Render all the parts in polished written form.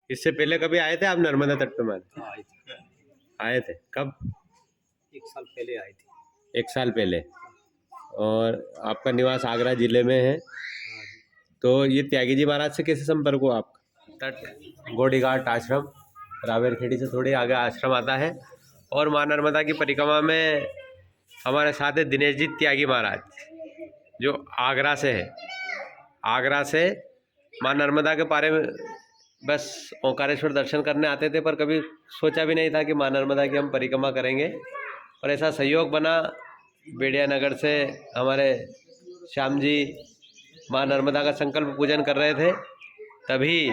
इससे पहले कभी आए थे आप नर्मदा तट पे मारने? हाँ, आई थी। आए थे कब? 1 साल पहले आई थी। 1 साल पहले। और आपका निवास आगरा जिले में है, हाँ जी। तो ये त्यागी जी महाराज से कैसे संपर्क हुआ आपका? तट गोड़ी घाट आश्रम रावेरखेड़ी से थोड़ी आगे आश्रम आता है, और माँ नर्मदा की परिक्रमा में हमारे साथ है दिनेश जी त्यागी महाराज, जो आगरा से है। आगरा से माँ नर्मदा के बारे में बस ओंकारेश्वर दर्शन करने आते थे, पर कभी सोचा भी नहीं था कि माँ नर्मदा की हम परिक्रमा करेंगे। और ऐसा सहयोग बना बेड़िया नगर से, हमारे श्याम जी माँ नर्मदा का संकल्प पूजन कर रहे थे, तभी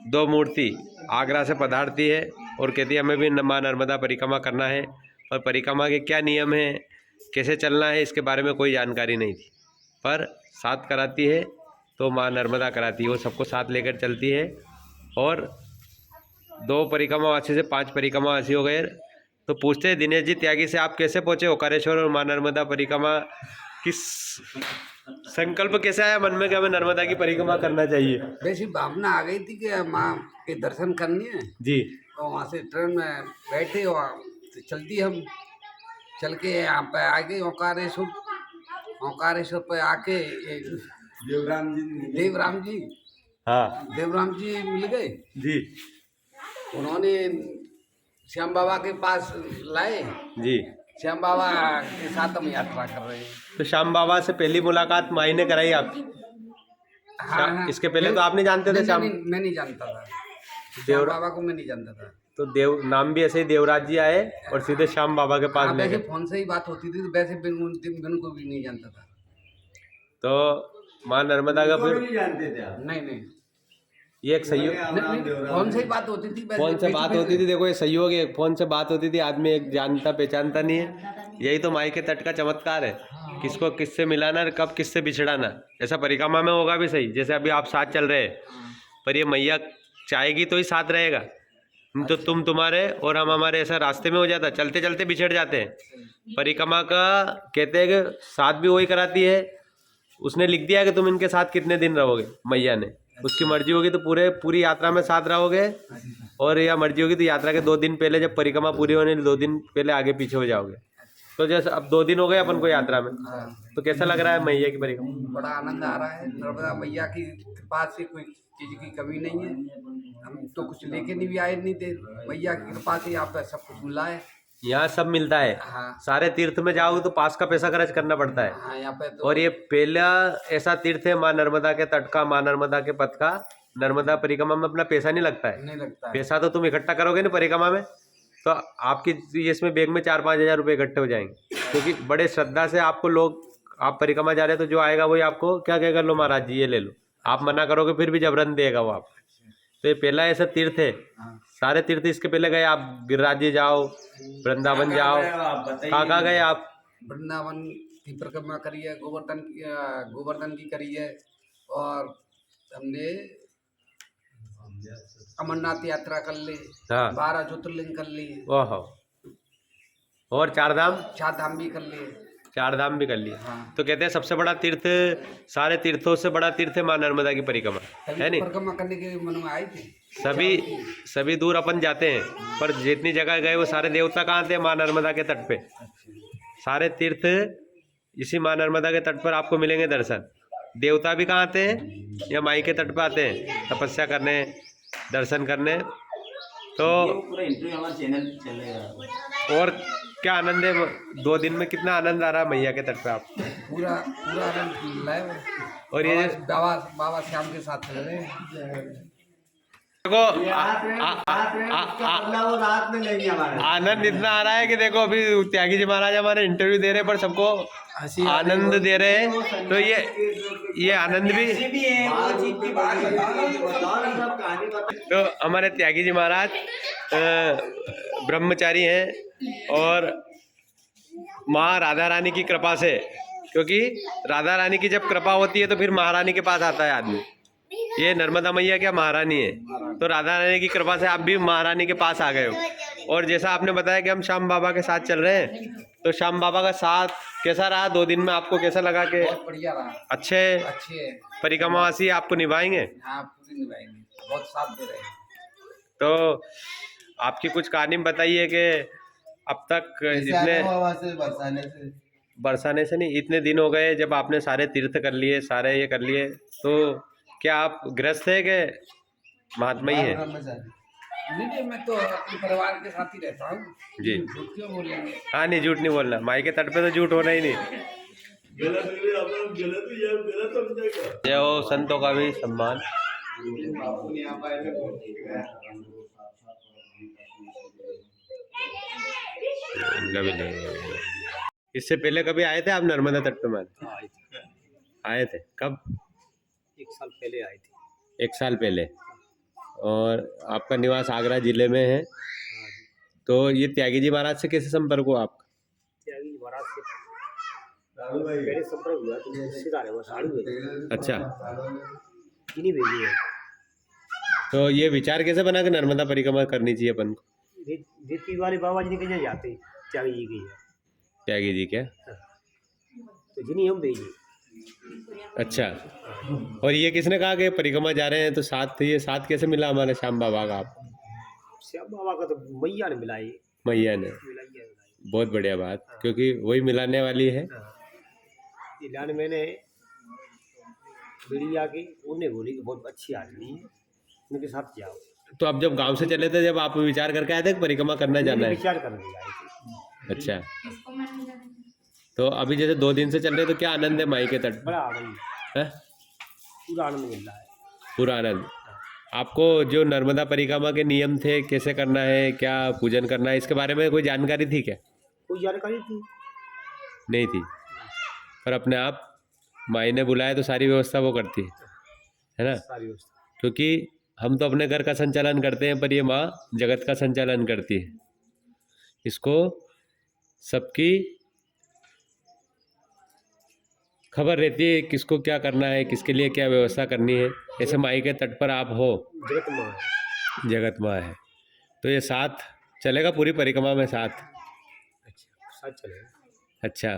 2 मूर्ति आगरा से पधारती है और कहती है हमें भी माँ नर्मदा परिक्रमा करना है। और परिक्रमा के क्या नियम हैं, कैसे चलना है, इसके बारे में कोई जानकारी नहीं थी, पर साथ कराती है तो माँ नर्मदा कराती है, वो सबको साथ लेकर चलती है। और 2 परिक्रमावासी से 5 परिक्रमावासी हो गए। तो पूछते हैं दिनेश जी त्यागी से, आप कैसे पहुँचे ओंकारेश्वर और माँ नर्मदा परिक्रमा, किस संकल्प कैसे आया मन में कि हमें नर्मदा की परिक्रमा करना चाहिए? वैसी भावना आ गई थी कि माँ के दर्शन करने हैं जी। और वहाँ से ट्रेन में बैठे और तो चलती हम चल के यहाँ पे आ गए ओंकारेश्वर। ओंकारेश्वर पे आके देवराम जी हाँ देवराम जी मिल गए। जी उन्होंने श्याम बाबा के पास लाए। जी। श्याम बाबा के साथ हम यात्रा कर रहे हैं। तो श्याम बाबा से पहली मुलाकात माई ने कराई आपकी? हाँ, इसके पहले तो आप नहीं जानते थे श्याम? मैं नहीं जानता था श्याम बाबा को, मैं नहीं जानता था। तो देव नाम भी ऐसे ही देवराज जी आए और सीधे श्याम बाबा के पास ले वैसे गए। फोन से ही बात होती थी, तो वैसे बिन को भी नहीं जानता था। तो माँ नर्मदा का फिर नहीं जानते थे आप? नहीं ये एक सहयोग, फोन से ही बात होती थी। फोन से बात होती थी। देखो ये सहयोग है, फोन से बात होती थी, आदमी एक जानता पहचानता नहीं है। यही तो माई के तट का चमत्कार है, किसको किससे मिलाना, कब किससे बिछड़ाना। ऐसा परिक्रमा में होगा भी सही, जैसे अभी आप साथ चल रहे हैं, पर ये मैया चाहेगी तो ही साथ रहेगा। तो तुम तुम्हारे और हम हमारे ऐसा रास्ते में हो जाता, चलते चलते बिछड़ जाते हैं। परिक्रमा का कहते हैं कि साथ भी वही कराती है, उसने लिख दिया कि तुम इनके साथ कितने दिन रहोगे, मैया ने। उसकी मर्जी होगी तो पूरी यात्रा में साथ रहोगे, और या मर्जी होगी तो यात्रा के 2 दिन पहले, जब परिक्रमा पूरी होने 2 दिन पहले आगे पीछे हो जाओगे। तो जैसे अब 2 दिन हो गए अपन को यात्रा में, तो कैसा लग रहा है मैया की परिक्रमा? बड़ा आनंद आ रहा है। नर्मदा मैया की कृपा से कोई चीज की कमी नहीं है। हम तो कुछ लेके नहीं भी आए नहीं थे, मैया की कृपा से यहाँ पे सब कुछ मिला है। यहाँ सब मिलता है। हाँ। सारे तीर्थ में जाओगे तो पास का पैसा खर्च करना पड़ता है। हाँ, यहाँ पे तो और ये पहला ऐसा तीर्थ है माँ नर्मदा के तट का, माँ नर्मदा के पथ का। नर्मदा परिक्रमा में अपना पैसा नहीं लगता है। नहीं लगता है। पैसा तो तुम इकट्ठा करोगे ना परिक्रमा में, तो आपकी इसमें बैग में 4-5 हज़ार रुपये इकट्ठे हो जाएंगे, क्योंकि बड़े श्रद्धा से आपको लोग, आप परिक्रमा जा रहे हैं तो जो आएगा वही आपको क्या कहेगा, लो महाराज जी ये ले लो। आप मना करोगे फिर भी जबरन देगा वो आपको। तो ये पहला ऐसा तीर्थ है। सारे तीर्थ इसके पहले गए आप, गिरिराज जी जाओ, वृंदावन जाओ, कहाँ गए आप? वृंदावन की परिक्रमा करी है, गोवर्धन की करी है, और हमने अमरनाथ यात्रा कर ली। हाँ। 12 ज्योतिर्लिंग कर ली। ओहो, और 4 धाम? 4 धाम भी कर लिए। 4 धाम भी कर लिए। हाँ। तो कहते हैं सबसे बड़ा तीर्थ, सारे तीर्थों से बड़ा तीर्थ है माँ नर्मदा की परिक्रमा, है नहीं? परिक्रमा करने के मन में आई थी। सभी दूर अपन जाते हैं, पर जितनी जगह गए वो सारे देवता कहाँ थे? माँ नर्मदा के तट पे। सारे तीर्थ इसी माँ नर्मदा के तट पर आपको मिलेंगे दर्शन। देवता भी कहाँ आते हैं? या माई के तट पर आते हैं तपस्या करने, दर्शन करने। तो पूरा इंटरव्यू हमारे चैनल चलेगा। और क्या आनंद है, 2 दिन में कितना आनंद आ रहा है मैया के तट पे आप? पूरा आनंद मिल रहा है। और ये बाबा श्याम के साथ चल रहे हैं। देखो रात में नहीं हमारे आनंद इतना आ रहा है कि देखो अभी त्यागी जी महाराज हमारे इंटरव्यू दे रहे हैं, पर सबको आनंद दे रहे हैं। तो ये आनंद भी तो हमारे त्यागी जी महाराज ब्रह्मचारी हैं, और माँ राधा रानी की कृपा से, क्योंकि राधा रानी की जब कृपा होती है तो फिर महारानी के पास आता है आदमी। ये नर्मदा मैया क्या महारानी है, तो राधा रानी की कृपा से आप भी महारानी के पास आ गए हो। और जैसा आपने बताया कि हम श्याम बाबा के साथ चल रहे हैं, तो श्याम बाबा का साथ कैसा रहा 2 दिन में? आपको कैसा लगा कि बहुत बढ़िया रहा। अच्छे परिक्रमावासी आपको निभाएंगे? हाँ, पूरी निभाएंगे, बहुत साथ दे रहे हैं। तो आपकी कुछ कहानी बताइए कि अब तक इतने बरसाने से नहीं, इतने दिन हो गए जब आपने सारे तीर्थ कर लिए, सारे ये कर लिए, तो क्या आप गृहस्थ है कि महात्मा ही है? नहीं, मैं तो अपने परिवार के साथ ही रहता हूँ जी। झूठ क्यों बोलेंगे? हाँ, नहीं झूठ नहीं बोलना, माई के तट पे तो झूठ होना ही नहीं। जय हो, संतों का भी सम्मान। उनका भी नहीं। इससे पहले कभी आए थे आप नर्मदा तट पे मान? आए थे कब? 1 साल पहले आई थी। 1 साल पहले। और आपका निवास आगरा जिले में है, तो ये त्यागी जी महाराज से कैसे संपर्क हुआ आपका? त्यागी महाराज से मेरे संपर्क हुआ तो रिश्तेदार है वो साड़ू है। अच्छा, इन्हीं भेजी है। तो ये विचार कैसे बना कि नर्मदा परिक्रमा करनी चाहिए अपन को? रीति वाले बाबा जी निकल जाते त्यागी जी की है। त्यागी जी क्या? तो जिन्हीं हम भेजी। अच्छा, और ये किसने कहा कि परिक्रमा जा रहे हैं, तो साथ ये साथ कैसे मिला हमारे श्याम बाबा का आप? श्याम बाबा का तो मैया ने मिलाई। मैया ने? मिलाई। बहुत बढ़िया बात, क्योंकि वही मिलाने वाली है। इलान मैंने बिड़िया की उन्हें बोली कि बहुत अच्छी आदमी है, उनके साथ जाओ। तो अब जब गांव से चले थे, जब आप विचार करके आए थे कि परिक्रमा करना जाना है? विचार करने आए थे। अच्छा, तो अभी जैसे 2 दिन से चल रहे, तो क्या आनंद है माई के तट? बड़ा आनंद है, पूरा आनंद मिल रहा है। पूरा आनंद। आपको जो नर्मदा परिक्रमा के नियम थे, कैसे करना है, क्या पूजन करना है, इसके बारे में कोई जानकारी थी क्या? कोई जानकारी थी नहीं थी, पर अपने आप माई ने बुलाया तो सारी व्यवस्था वो करती है ना? सारी व्यवस्था। क्योंकि हम तो अपने घर का संचालन करते हैं, पर ये माँ जगत का संचालन करती है। इसको सबकी खबर रहती है, किसको क्या करना है, किसके लिए क्या व्यवस्था करनी है। ऐसे माई के तट पर आप हो, जगत माँ है। जगत माँ है, तो ये साथ चलेगा पूरी परिक्रमा में साथ? अच्छा, साथ चलेगा। अच्छा,